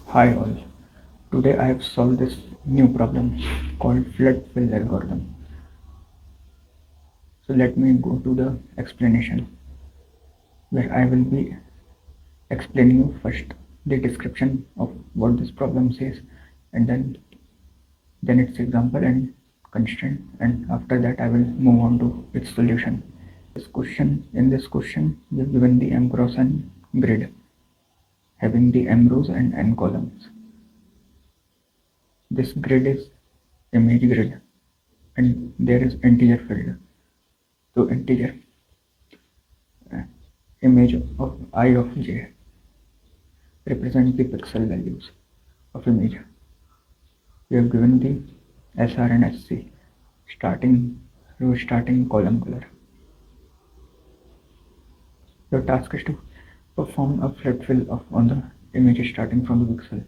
Hi all, today I have solved this new problem called flood fill algorithm. So let me go to the explanation where I will be explaining you first the description of what this problem says and then its example and constraint, and after that I will move on to its solution. In this question we have given the m cross n grid having the m rows and n columns. This grid is image grid and there is integer field. So integer uh, image of I of j represent the pixel values of image. We have given the SR and SC starting row, starting column color. Your task is to perform a flood fill of on the image starting from the pixel,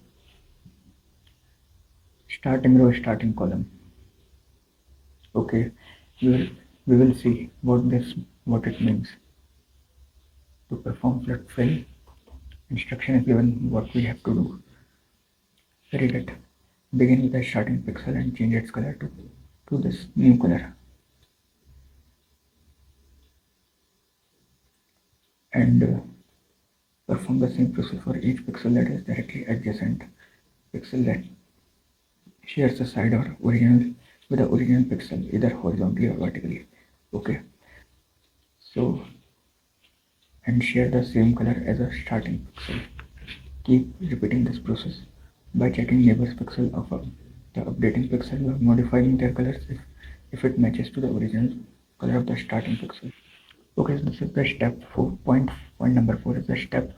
starting row, starting column. Okay, we will see what it means. To perform flood fill, instruction is given what we have to do. Read it. Begin with the starting pixel and change its color to this new color. And perform the same process for each pixel that is directly adjacent pixel that shares a side or original with the original pixel, either horizontally or vertically. Okay, so and share the same color as a starting pixel. Keep repeating this process by checking neighbor's pixel of the updating pixel by modifying their colors if it matches to the original color of the starting pixel. Okay, so this is the step 4. Point number 4 is the step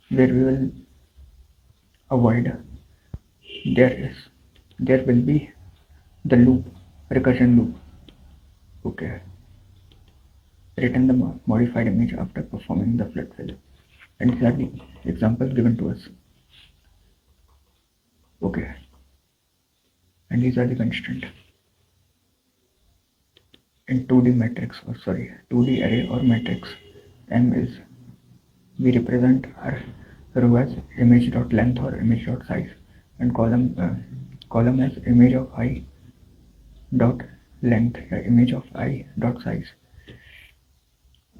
where we will avoid there will be the loop, recursion loop. Okay, return the modified image after performing the flood fill, and these are the examples given to us. Okay, and these are the constraint. In 2D matrix, or sorry, 2D array or matrix, M is, we represent our row as image dot length or image dot size, and column as image of I dot length, image of I dot size,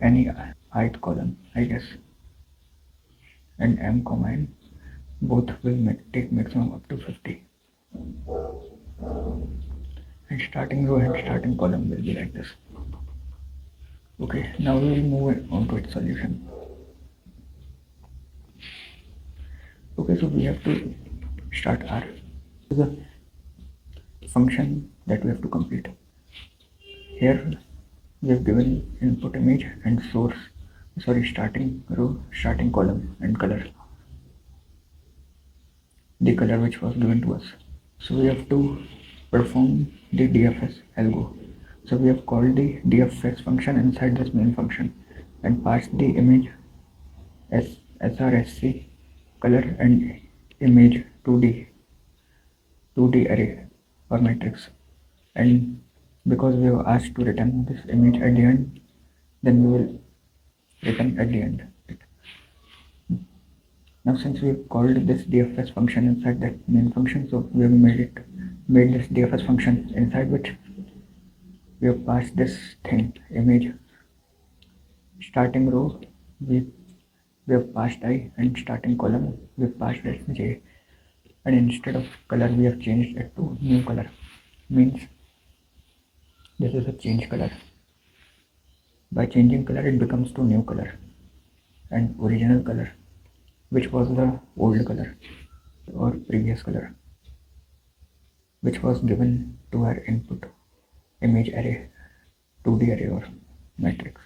any ith column, I guess. And m comma n both will take maximum up to 50, and starting row and starting column will be like this. Okay, now we will move on to its solution. Okay, so we have to start R. This is a function that we have to complete. Here we have given input image and source, sorry, starting row, starting column, and color, the color which was given to us. So we have to perform the DFS algo. So we have called the DFS function inside this main function and passed the image as SRSC color and image 2D array or matrix. And because we have asked to return this image at the end, then we will return at the end. Now since we have called this DFS function inside that main function, so we have made this DFS function inside which we have passed this thing, image starting row we have passed I, and starting column we have passed as J, and instead of color we have changed it to new color. Means this is a change color. By changing color it becomes to new color, and original color, which was the old color or previous color, which was given to our input image array, 2D array or matrix.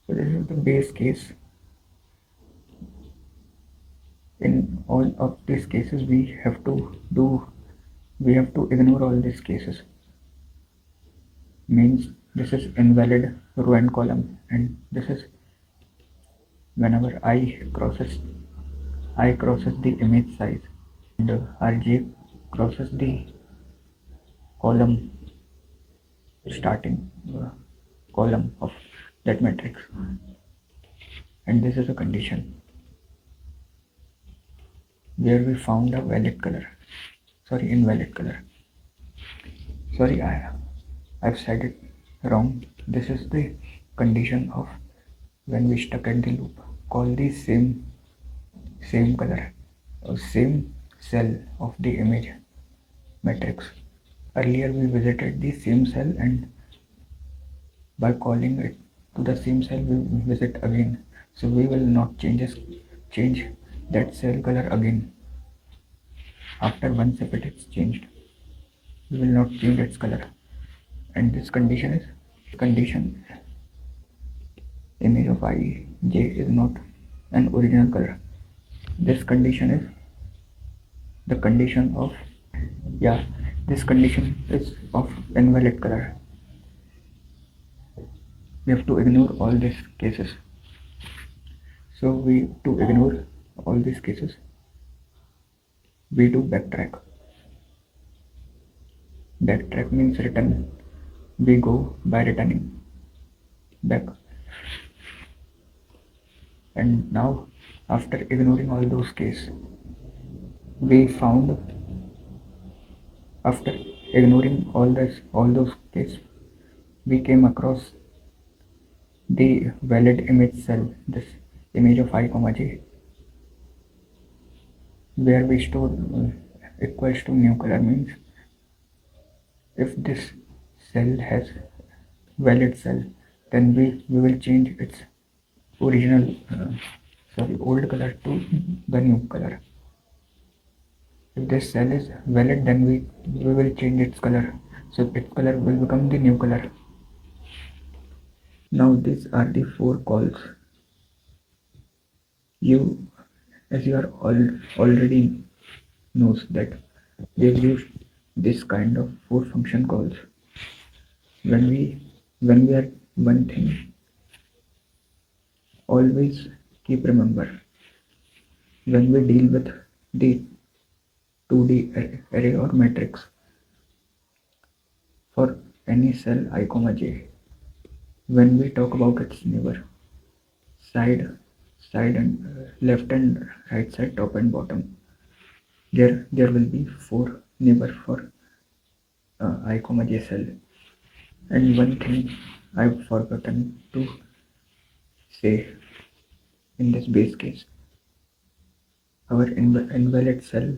So this is the base case. In all of these cases we have to ignore all these cases. Means this is invalid row and column, and this is whenever I crosses the image size, and RJ crosses the column starting column of that matrix, and this is a condition. where we found a invalid color. Sorry, I've said it wrong. This is the condition of when we stuck at the loop. Call the same color or same cell of the image matrix. Earlier we visited the same cell, and by calling it to the same cell we visit again. So we will not change that cell color again. After once if it is changed, we will not change its color. And this condition image of ij is not an original color. This condition is the condition of this condition is of invalid color. We have to ignore all these cases. So to ignore all these cases, we do backtrack. Backtrack means return. We go by returning back. And now, after ignoring all those cases, after ignoring all those cases, we came across the valid image cell, this image of I, j, where we store equals to new color. Means if this cell has valid cell, then we will change its original old color to the new color. If this cell is valid, then we will change its color, so its color will become the new color. Now these are the 4 calls. As you are already knows that we've used this kind of 4 function calls when we are one thing. Always keep remember, when we deal with the 2D array or matrix for any cell I, j, when we talk about its neighbor, side and left and right side, top and bottom, there will be 4 neighbor for I, j cell. And one thing I've forgotten to say in this base case, our invalid cell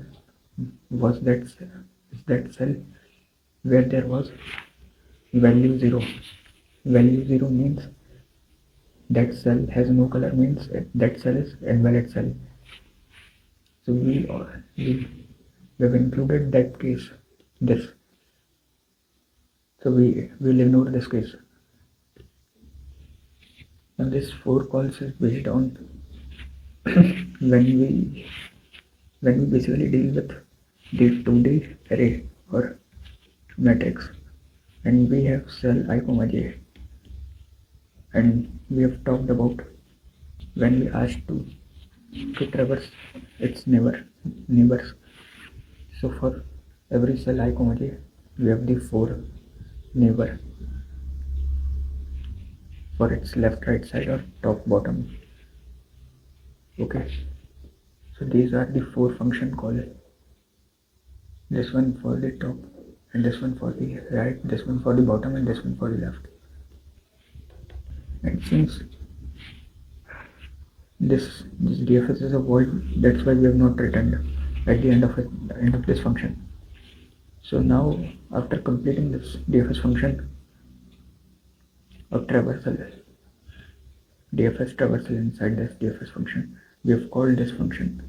was that cell where there was value 0. Value 0 means that cell has no color, means that cell is invalid cell. So we have included that case, this. So we will ignore this case. Now this 4 calls is based on when we basically deal with the 2D array or matrix, and we have cell I, j, and we have talked about when we asked to traverse its neighbors. So for every cell I, j, we have the 4 neighbor for its left, right side or top, bottom. Okay, so these are the 4 function calls. This one for the top, and this one for the right, this one for the bottom, and this one for the left. And since this DFS is a void, that's why we have not returned at the end of this function. So now, after completing this DFS function of DFS traversal inside this DFS function, we have called this function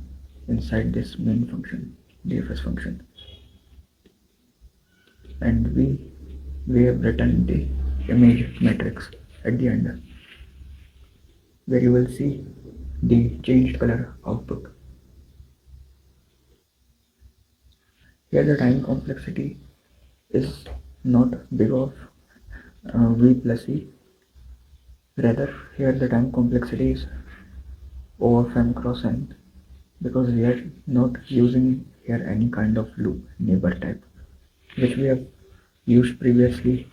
inside this main function, DFS function, and we have written the image matrix at the end, where you will see the changed color output. Here the time complexity is not big of V plus E. Rather, here the time complexity is O of m cross n, because we are not using here any kind of loop neighbor type, which we have used previously